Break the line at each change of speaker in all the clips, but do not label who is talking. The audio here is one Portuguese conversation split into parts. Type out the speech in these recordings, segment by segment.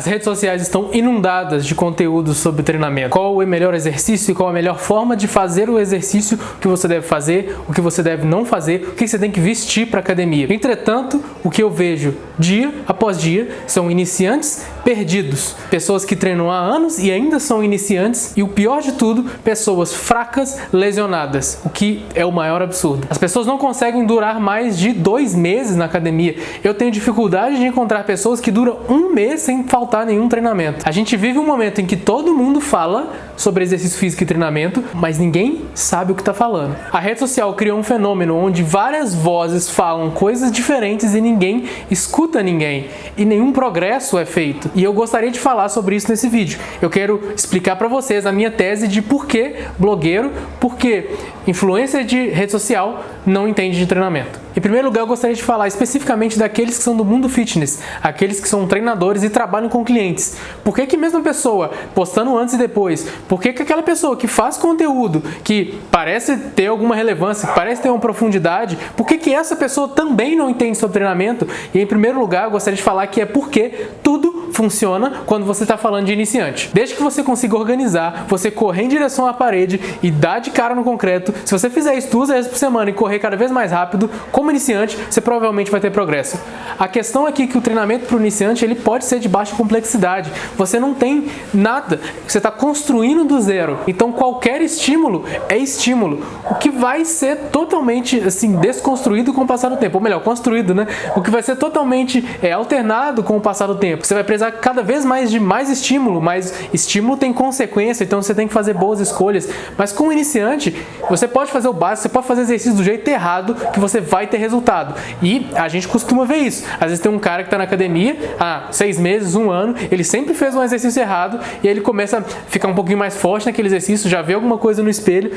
As redes sociais estão inundadas de conteúdo sobre treinamento. Qual é o melhor exercício e qual a melhor forma de fazer o exercício, o que você deve fazer, o que você deve não fazer, o que você tem que vestir para academia. Entretanto, o que eu vejo dia após dia são iniciantes perdidos, pessoas que treinam há anos e ainda são iniciantes, e o pior de tudo, pessoas fracas, lesionadas, o que é o maior absurdo. As pessoas não conseguem durar mais de 2 meses na academia. Eu tenho dificuldade de encontrar pessoas que duram 1 mês sem faltar nenhum treinamento. A gente vive um momento em que todo mundo fala sobre exercício físico e treinamento, mas ninguém sabe o que está falando. A rede social criou um fenômeno onde várias vozes falam coisas diferentes e ninguém escuta ninguém, e nenhum progresso é feito. E eu gostaria de falar sobre isso nesse vídeo. Eu quero explicar para vocês a minha tese de por que blogueiro, por que influencer de rede social não entende de treinamento. Em primeiro lugar, eu gostaria de falar especificamente daqueles que são do mundo fitness, aqueles que são treinadores e trabalham com clientes. Por que que mesma pessoa, postando antes e depois, por que que aquela pessoa que faz conteúdo, que parece ter alguma relevância, que parece ter uma profundidade, por que que essa pessoa também não entende sobre treinamento? E em primeiro lugar, eu gostaria de falar que é porque tudo funciona quando você está falando de iniciante. Desde que você consiga organizar, você correr em direção à parede e dar de cara no concreto, se você fizer isso 2 vezes por semana e correr cada vez mais rápido, como iniciante, você provavelmente vai ter progresso. A questão aqui é que o treinamento para o iniciante ele pode ser de baixa complexidade. Você não tem nada, você está construindo do zero. Então qualquer estímulo é estímulo, o que vai ser totalmente assim desconstruído com o passar do tempo, ou melhor, construído, né? O que vai ser totalmente alternado com o passar do tempo. Você vai precisar cada vez mais de mais estímulo, mas estímulo tem consequência, então você tem que fazer boas escolhas. Mas com o iniciante, você pode fazer o básico, você pode fazer exercício do jeito errado que você vai ter resultado. E a gente costuma ver isso. Às vezes tem um cara que está na academia há 6 meses, 1 ano, ele sempre fez um exercício errado e aí ele começa a ficar um pouquinho mais forte naquele exercício, já vê alguma coisa no espelho.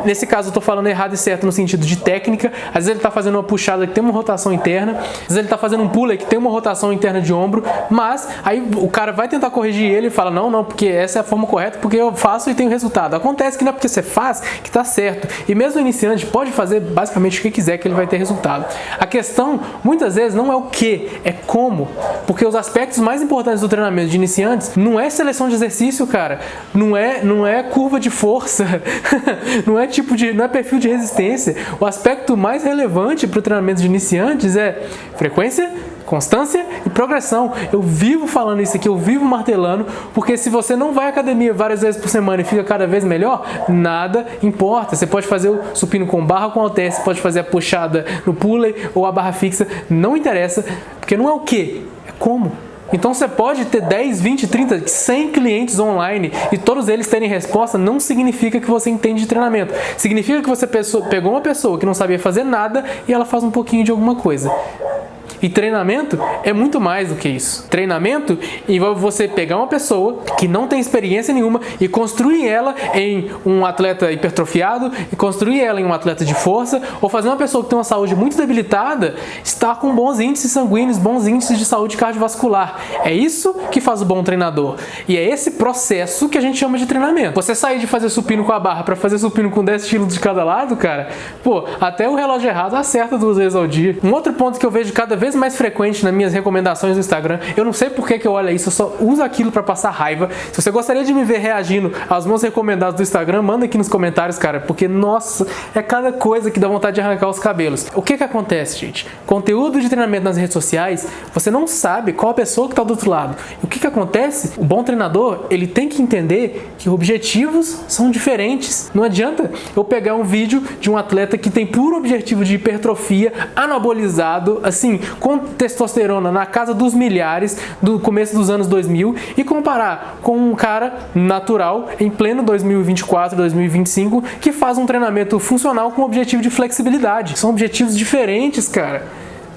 Nesse caso eu estou falando errado e certo no sentido de técnica. Às vezes ele está fazendo uma puxada que tem uma rotação interna, às vezes ele está fazendo um puller que tem uma rotação interna de ombro, mas aí o cara vai tentar corrigir ele e fala, não, porque essa é a forma correta, porque eu faço e tenho resultado. Acontece que não é porque você faz que está certo. E mesmo o iniciante pode fazer basicamente o que quiser que ele vai ter resultado. A questão, muitas vezes, não é o que, é como. Porque os aspectos mais importantes do treinamento de iniciantes não é seleção de exercício, cara. Não é curva de força. não é perfil de resistência. O aspecto mais relevante para o treinamento de iniciantes é frequência, constância e progressão. Eu vivo falando isso aqui, eu vivo martelando, porque se você não vai à academia várias vezes por semana e fica cada vez melhor, nada importa. Você pode fazer o supino com barra ou com halter, você pode fazer a puxada no pulley ou a barra fixa, não interessa, porque não é o que, é como. Então você pode ter 10, 20, 30, 100 clientes online e todos eles terem resposta, não significa que você entende de treinamento. Significa que você pegou uma pessoa que não sabia fazer nada e ela faz um pouquinho de alguma coisa. E treinamento é muito mais do que isso. Treinamento envolve você pegar uma pessoa que não tem experiência nenhuma e construir ela em um atleta hipertrofiado, e construir ela em um atleta de força, ou fazer uma pessoa que tem uma saúde muito debilitada estar com bons índices sanguíneos, bons índices de saúde cardiovascular. É isso que faz o bom treinador. E é esse processo que a gente chama de treinamento. Você sair de fazer supino com a barra para fazer supino com 10 quilos de cada lado, cara, até o relógio errado acerta 2 vezes ao dia. Um outro ponto que eu vejo cada vez mais frequente nas minhas recomendações do Instagram, eu não sei por que eu olho isso, eu só uso aquilo para passar raiva. Se você gostaria de me ver reagindo aos meus recomendados do Instagram, manda aqui nos comentários, cara, porque, nossa, é cada coisa que dá vontade de arrancar os cabelos. O que acontece, gente? Conteúdo de treinamento nas redes sociais, você não sabe qual a pessoa que está do outro lado. E o que acontece? O bom treinador, ele tem que entender que objetivos são diferentes. Não adianta eu pegar um vídeo de um atleta que tem puro objetivo de hipertrofia, anabolizado, assim, com testosterona na casa dos milhares do começo dos anos 2000 e comparar com um cara natural em pleno 2024, 2025 que faz um treinamento funcional com objetivo de flexibilidade. São objetivos diferentes, cara.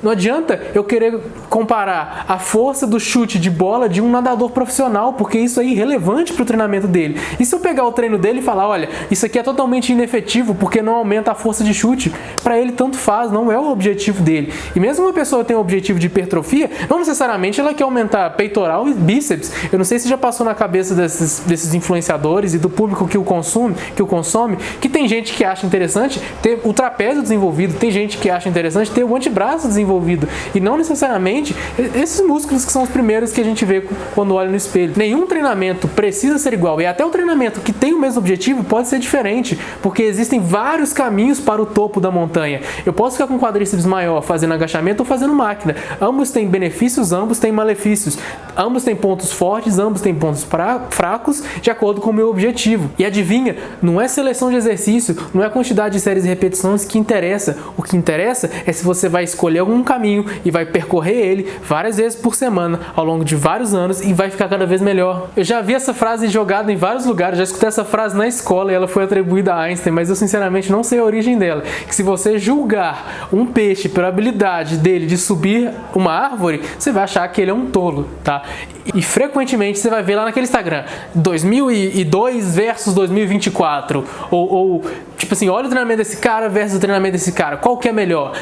Não adianta eu querer comparar a força do chute de bola de um nadador profissional, porque isso é irrelevante para o treinamento dele. E se eu pegar o treino dele e falar, olha, isso aqui é totalmente inefetivo porque não aumenta a força de chute, para ele tanto faz, não é o objetivo dele. E mesmo uma pessoa que tem um objetivo de hipertrofia, não necessariamente ela quer aumentar peitoral e bíceps. Eu não sei se já passou na cabeça desses influenciadores e do público que o consome, que tem gente que acha interessante ter o trapézio desenvolvido, tem gente que acha interessante ter o antebraço desenvolvido. desenvolvido. E não necessariamente esses músculos que são os primeiros que a gente vê quando olha no espelho. Nenhum treinamento precisa ser igual. E até o treinamento que tem o mesmo objetivo pode ser diferente, porque existem vários caminhos para o topo da montanha. Eu posso ficar com um quadríceps maior fazendo agachamento ou fazendo máquina. Ambos têm benefícios, ambos têm malefícios. Ambos têm pontos fortes, ambos têm pontos fracos, de acordo com o meu objetivo. E adivinha, não é seleção de exercício, não é a quantidade de séries e repetições que interessa. O que interessa é se você vai escolher algum caminho e vai percorrer ele várias vezes por semana, ao longo de vários anos, e vai ficar cada vez melhor. Eu já vi essa frase jogada em vários lugares, já escutei essa frase na escola e ela foi atribuída a Einstein, mas eu sinceramente não sei a origem dela. Que se você julgar um peixe pela habilidade dele de subir uma árvore, você vai achar que ele é um tolo, tá? E frequentemente você vai ver lá naquele Instagram 2002 versus 2024 ou tipo assim, olha o treinamento desse cara versus o treinamento desse cara, qual que é melhor?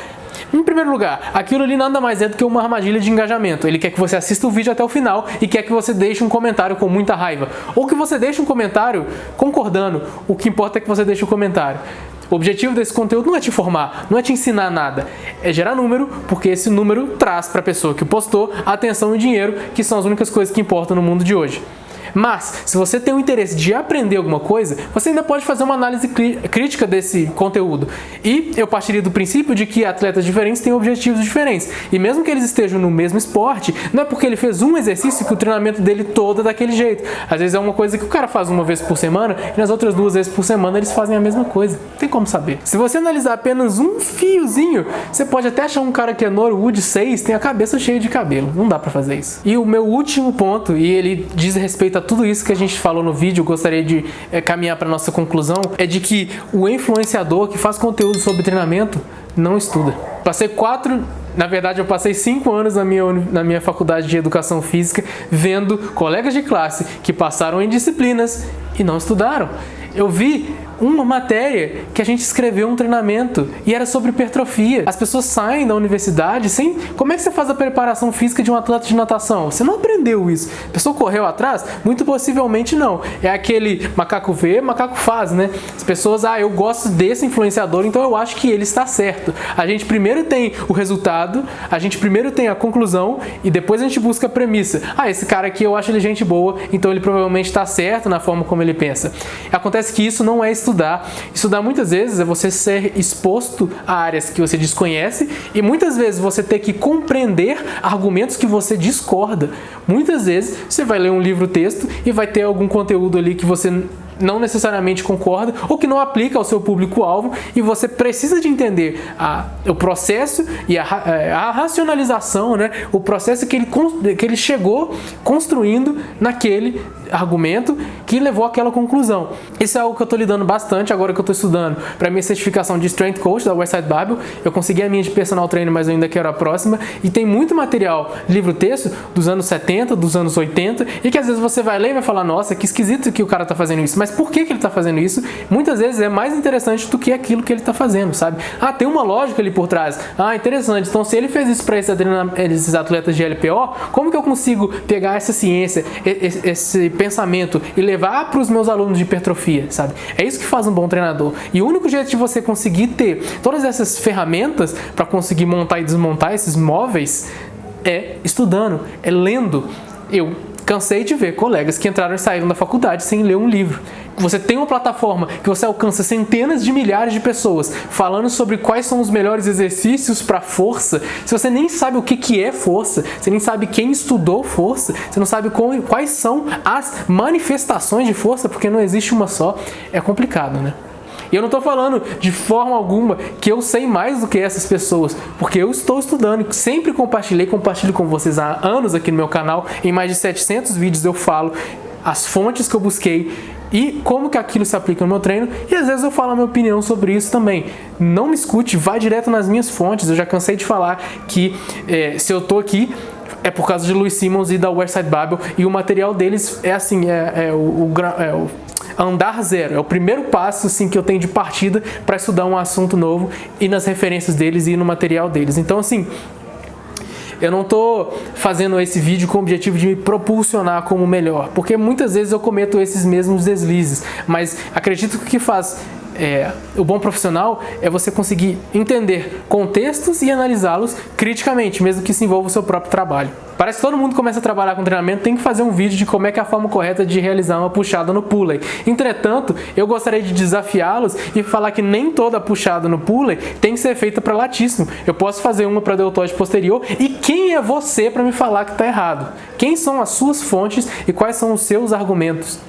Em primeiro lugar, aquilo ali nada mais é do que uma armadilha de engajamento. Ele quer que você assista o vídeo até o final e quer que você deixe um comentário com muita raiva, ou que você deixe um comentário concordando. O que importa é que você deixe um comentário. O objetivo desse conteúdo não é te informar, não é te ensinar nada, é gerar número, porque esse número traz para a pessoa que postou atenção e dinheiro, que são as únicas coisas que importam no mundo de hoje. Mas, se você tem o interesse de aprender alguma coisa, você ainda pode fazer uma análise crítica desse conteúdo. E eu partiria do princípio de que atletas diferentes têm objetivos diferentes. E mesmo que eles estejam no mesmo esporte, não é porque ele fez um exercício que o treinamento dele todo é daquele jeito. Às vezes é uma coisa que o cara faz uma vez por semana e nas outras 2 vezes por semana eles fazem a mesma coisa. Não tem como saber. Se você analisar apenas um fiozinho, você pode até achar um cara que é Norwood 6, tem a cabeça cheia de cabelo. Não dá pra fazer isso. E o meu último ponto, e ele diz respeito a tudo isso que a gente falou no vídeo, eu gostaria de caminhar para nossa conclusão, é de que o influenciador que faz conteúdo sobre treinamento não estuda. Eu passei 5 anos na minha faculdade de educação física vendo colegas de classe que passaram em disciplinas e não estudaram. Eu vi uma matéria que a gente escreveu um treinamento e era sobre hipertrofia. As pessoas saem da universidade sem... Como é que você faz a preparação física de um atleta de natação? Você não aprendeu isso. A pessoa correu atrás? Muito possivelmente não. É aquele macaco vê, macaco faz, né? As pessoas, eu gosto desse influenciador, então eu acho que ele está certo. A gente primeiro tem o resultado, a gente primeiro tem a conclusão e depois a gente busca a premissa. Esse cara aqui eu acho ele gente boa, então ele provavelmente está certo na forma como ele pensa. Acontece que isso não é estudar. Estudar muitas vezes é você ser exposto a áreas que você desconhece e muitas vezes você ter que compreender argumentos que você discorda. Muitas vezes você vai ler um livro-texto e vai ter algum conteúdo ali que você não necessariamente concorda ou que não aplica ao seu público-alvo e você precisa de entender o processo e a racionalização, né? O processo que ele chegou construindo naquele argumento que levou àquela conclusão. Isso é algo que eu estou lidando bastante agora que eu estou estudando para minha certificação de Strength Coach da Westside Barbell. Eu consegui a minha de Personal Trainer, mas eu ainda quero a próxima. E tem muito material, livro-texto, dos anos 70, dos anos 80, e que às vezes você vai ler e vai falar, nossa, que esquisito que o cara está fazendo isso. Mas por que ele está fazendo isso? Muitas vezes é mais interessante do que aquilo que ele está fazendo, sabe? Tem uma lógica ali por trás. Interessante. Então, se ele fez isso para esses atletas de LPO, como que eu consigo pegar essa ciência, esse pensamento e levar para os meus alunos de hipertrofia, sabe? É isso que faz um bom treinador. E o único jeito de você conseguir ter todas essas ferramentas para conseguir montar e desmontar esses móveis é estudando, é lendo. Eu cansei de ver colegas que entraram e saíram da faculdade sem ler um livro. Você tem uma plataforma que você alcança centenas de milhares de pessoas falando sobre quais são os melhores exercícios para força. Se você nem sabe o que é força, você nem sabe quem estudou força, você não sabe quais são as manifestações de força, porque não existe uma só, é complicado, né? E eu não estou falando de forma alguma que eu sei mais do que essas pessoas, porque eu estou estudando, sempre compartilho com vocês há anos aqui no meu canal, em mais de 700 vídeos eu falo as fontes que eu busquei e como que aquilo se aplica no meu treino, e às vezes eu falo a minha opinião sobre isso também. Não me escute, vá direto nas minhas fontes. Eu já cansei de falar que se eu tô aqui é por causa de Louis Simmons e da Westside Barbell, e o material deles é assim, andar zero, é o primeiro passo assim, que eu tenho de partida para estudar um assunto novo, e nas referências deles e no material deles. Então assim, eu não estou fazendo esse vídeo com o objetivo de me propulsionar como melhor, porque muitas vezes eu cometo esses mesmos deslizes, mas acredito que o que faz o bom profissional é você conseguir entender contextos e analisá-los criticamente, mesmo que isso envolva o seu próprio trabalho. Parece que todo mundo começa a trabalhar com treinamento tem que fazer um vídeo de como é que é a forma correta de realizar uma puxada no pulley. Entretanto, eu gostaria de desafiá-los e falar que nem toda puxada no pulley tem que ser feita para latíssimo. Eu posso fazer uma para deltoide posterior e quem é você para me falar que está errado? Quem são as suas fontes e quais são os seus argumentos?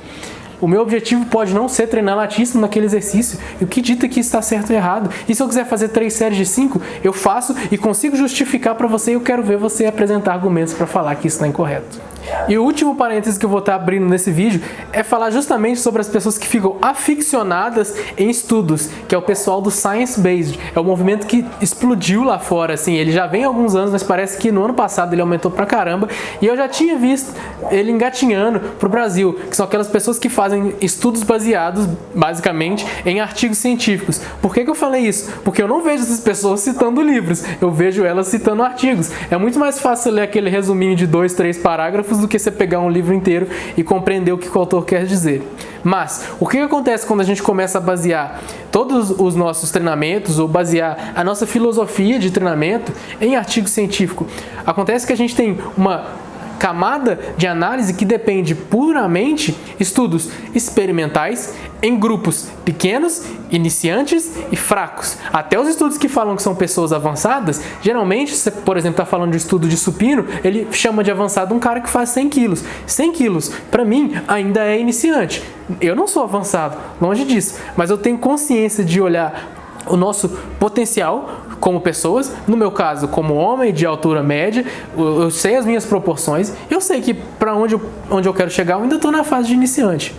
O meu objetivo pode não ser treinar latíssimo naquele exercício. E o que dita que está certo ou errado? E se eu quiser fazer 3 séries de 5, eu faço e consigo justificar para você e eu quero ver você apresentar argumentos para falar que isso está incorreto. E o último parênteses que eu vou estar abrindo nesse vídeo é falar justamente sobre as pessoas que ficam aficionadas em estudos, que é o pessoal do Science-Based. É um movimento que explodiu lá fora, assim, ele já vem há alguns anos, mas parece que no ano passado ele aumentou pra caramba, e eu já tinha visto ele engatinhando pro Brasil, que são aquelas pessoas que fazem estudos baseados, basicamente, em artigos científicos. Por que eu falei isso? Porque eu não vejo essas pessoas citando livros, eu vejo elas citando artigos. É muito mais fácil ler aquele resuminho de 2, 3 parágrafos do que você pegar um livro inteiro e compreender o que o autor quer dizer. Mas, o que acontece quando a gente começa a basear todos os nossos treinamentos ou basear a nossa filosofia de treinamento em artigo científico? Acontece que a gente tem uma camada de análise que depende puramente estudos experimentais em grupos pequenos, iniciantes e fracos. Até os estudos que falam que são pessoas avançadas, geralmente, se por exemplo está falando de estudo de supino, ele chama de avançado um cara que faz 100 quilos. 100 quilos, para mim, ainda é iniciante. Eu não sou avançado, longe disso, mas eu tenho consciência de olhar o nosso potencial como pessoas, no meu caso, como homem de altura média, eu sei as minhas proporções, eu sei que para onde eu quero chegar, eu ainda estou na fase de iniciante.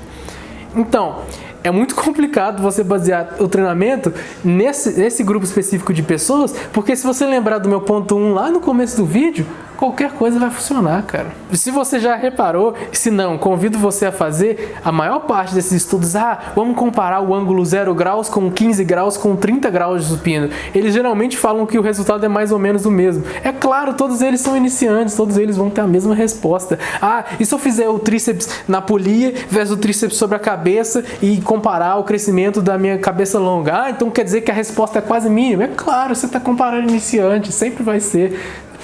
Então, é muito complicado você basear o treinamento nesse grupo específico de pessoas, porque se você lembrar do meu ponto 1 lá no começo do vídeo, qualquer coisa vai funcionar, cara. Se você já reparou, se não, convido você a fazer a maior parte desses estudos. Vamos comparar o ângulo 0 graus com 15 graus com 30 graus de supino. Eles geralmente falam que o resultado é mais ou menos o mesmo. É claro, todos eles são iniciantes, todos eles vão ter a mesma resposta. E se eu fizer o tríceps na polia versus o tríceps sobre a cabeça e comparar o crescimento da minha cabeça longa? Então quer dizer que a resposta é quase mínima? É claro, você está comparando iniciante, sempre vai ser.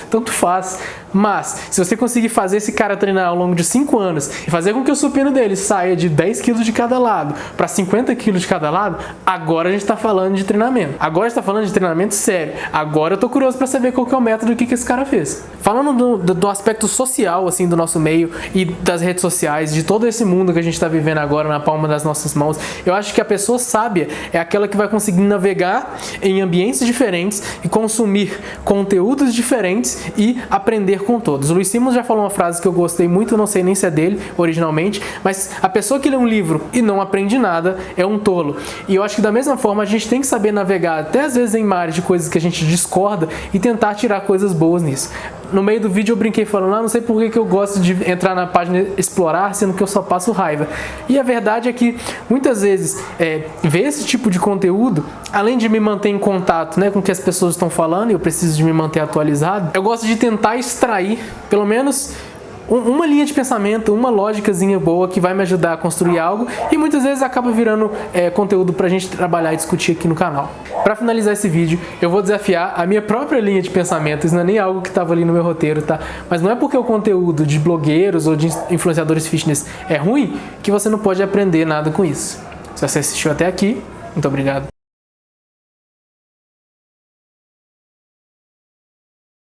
Tanto faz. Mas, se você conseguir fazer esse cara treinar ao longo de 5 anos e fazer com que o supino dele saia de 10 kg de cada lado para 50 kg de cada lado, agora a gente está falando de treinamento. Agora a gente está falando de treinamento sério. Agora eu tô curioso para saber qual que é o método e o que esse cara fez. Falando do aspecto social, assim, do nosso meio e das redes sociais, de todo esse mundo que a gente está vivendo agora na palma das nossas mãos, eu acho que a pessoa sábia é aquela que vai conseguir navegar em ambientes diferentes e consumir conteúdos diferentes e aprender com todos. O Luiz Simmons já falou uma frase que eu gostei muito, não sei nem se é dele originalmente, mas a pessoa que lê um livro e não aprende nada é um tolo. E eu acho que da mesma forma a gente tem que saber navegar até às vezes em mares de coisas que a gente discorda e tentar tirar coisas boas nisso. No meio do vídeo eu brinquei falando, não sei por que eu gosto de entrar na página explorar, sendo que eu só passo raiva. E a verdade é que muitas vezes ver esse tipo de conteúdo, além de me manter em contato, né, com o que as pessoas estão falando, e eu preciso de me manter atualizado, eu gosto de tentar extrair pelo menos uma linha de pensamento, uma lógicazinha boa que vai me ajudar a construir algo e muitas vezes acaba virando conteúdo pra gente trabalhar e discutir aqui no canal. Para finalizar esse vídeo, eu vou desafiar a minha própria linha de pensamento. Isso não é nem algo que estava ali no meu roteiro, tá? Mas não é porque o conteúdo de blogueiros ou de influenciadores fitness é ruim que você não pode aprender nada com isso. Se você assistiu até aqui, muito obrigado.